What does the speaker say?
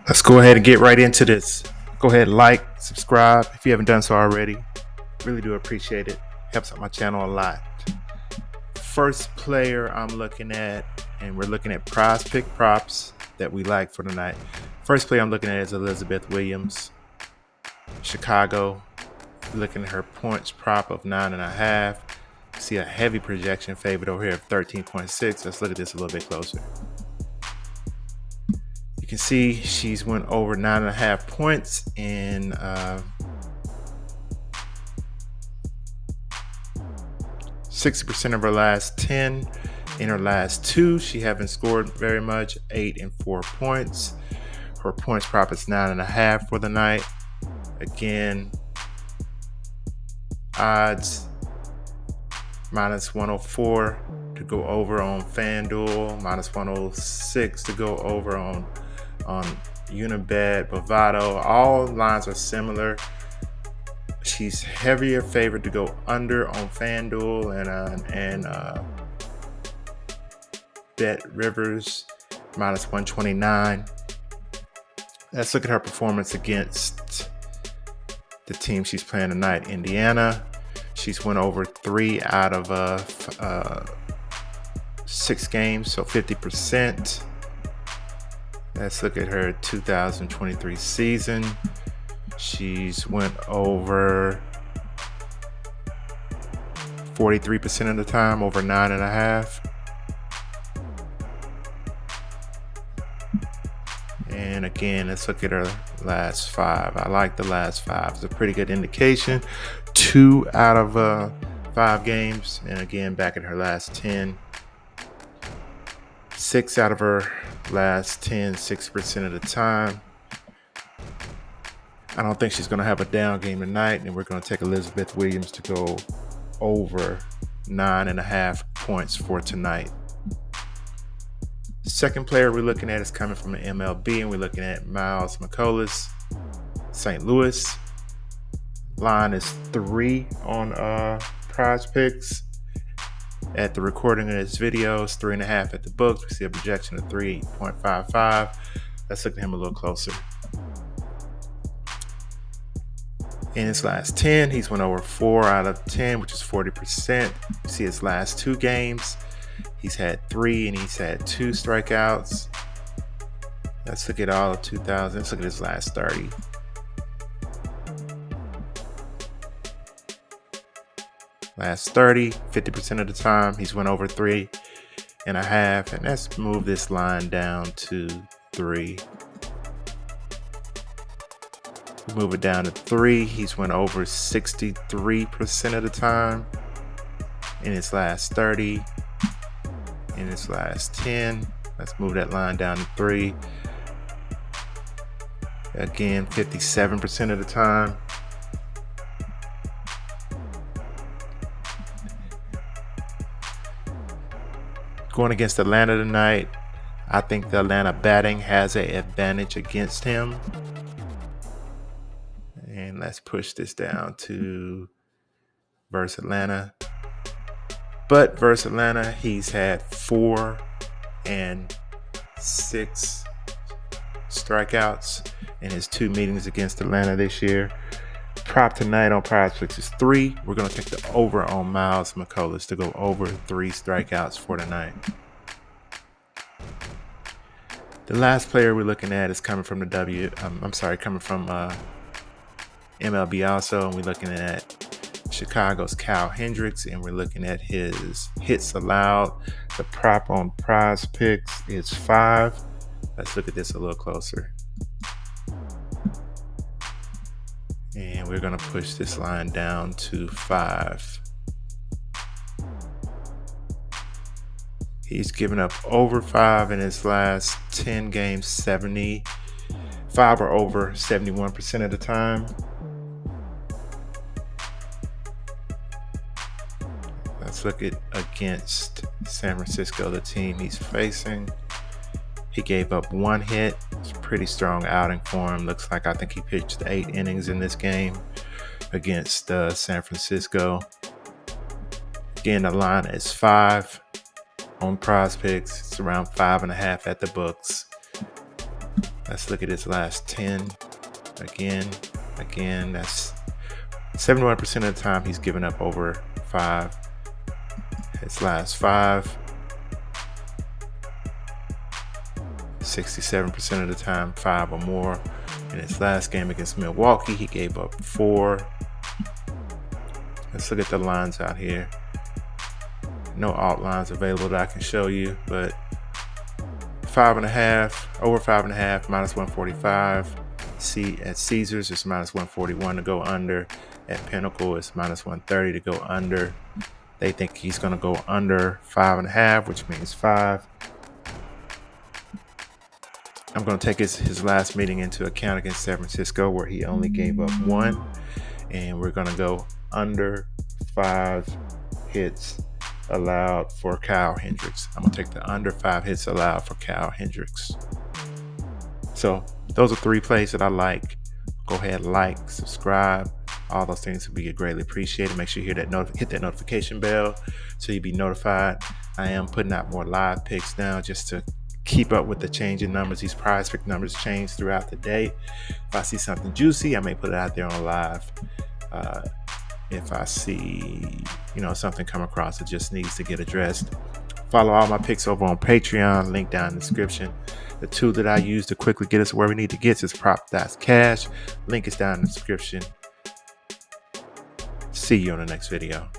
Let's go ahead and get right into this. Go ahead, like, subscribe if you haven't done so already. Really do appreciate it. Helps out my channel a lot. First player I'm looking at, and we're looking at Prizepick props that we like for tonight. First player I'm looking at is Elizabeth Williams, Chicago. Looking at her points prop of 9.5. See a heavy projection favored over here of 13.6. Let's look at this a little bit closer. You can see she's went over 9.5 points in 60% of her last 10. In her last 2, she haven't scored very much, 8 and 4 points. Her points prop is 9.5 for the night. Again, odds minus 104 to go over on FanDuel, minus 106 to go over on Unibet, Bovado. All lines are similar. She's heavier favored to go under on FanDuel and Bet Rivers, minus 129. Let's look at her performance against the team she's playing tonight, Indiana. She's went over 3 out of 6 games, so 50%. Let's look at her 2023 season. She's went over 43% of the time, over 9.5. And again, let's look at her last 5. I like the last 5. It's a pretty good indication. 2 out of 5 games. And again, back at her last 10. 6 out of her last 10, 6% of the time. I don't think she's going to have a down game tonight. And we're going to take Elizabeth Williams to go over 9.5 points for tonight. Second player we're looking at is coming from the MLB, and we're looking at Miles McCollum, St. Louis. Line is 3 on Prizepicks. At the recording of this video, it's 3.5 at the books. We see a projection of 3.55. Let's look at him a little closer. In his last 10, he's went over 4 out of 10, which is 40%. You see his last 2 games. He's had 3 and he's had 2 strikeouts. Let's look at all of 2000. Let's look at his last 30. Last 30, 50% of the time, he's went over 3.5. And let's move this line down to 3. Move it down to 3. He's went over 63% of the time in his last 30. In his last 10, let's move that line down to 3. Again, 57% of the time. Going against Atlanta tonight, I think the Atlanta batting has an advantage against him. And let's push this down to versus Atlanta. But versus Atlanta, he's had 4 and 6 strikeouts in his 2 meetings against Atlanta this year. Prop tonight on Prizepicks is 3. We're going to take the over on Miles McCollum to go over 3 strikeouts for tonight. The last player we're looking at is coming from coming from MLB also, and we're looking at Chicago's Kyle Hendricks, and we're looking at his hits allowed. The prop on Prizepicks is 5. Let's look at this a little closer. And we're going to push this line down to 5. He's given up over 5 in his last 10 games, 75 or over 71% of the time. Let's look at against San Francisco, the team he's facing. He gave up 1 hit. It's a pretty strong outing for him. Looks like I think he pitched 8 innings in this game against San Francisco. Again, the line is 5 on Prizepicks. It's around 5.5 at the books. Let's look at his last 10. Again, that's 71% of the time he's given up over 5. His last 5, 67% of the time 5 or more. In his last game against Milwaukee, he gave up 4. Let's look at the lines out here. No alt lines available that I can show you, but 5.5, over 5.5, minus 145. At Caesars, it's minus 141 to go under. At Pinnacle, it's minus 130 to go under. They think he's going to go under 5.5, which means 5. I'm going to take his last meeting into account against San Francisco, where he only gave up 1. And we're going to go under 5 hits allowed for Kyle Hendricks. I'm going to take the under 5 hits allowed for Kyle Hendricks. So those are 3 plays that I like. Go ahead, like, subscribe. All those things would be greatly appreciated. Make sure you hit that notification bell so you'll be notified. I am putting out more live picks now just to keep up with the changing numbers. These prize pick numbers change throughout the day. If I see something juicy, I may put it out there on live. If I see, something come across that just needs to get addressed. Follow all my picks over on Patreon, link down in the description. The tool that I use to quickly get us where we need to get is Prop.cash. Link is down in the description. See you on the next video.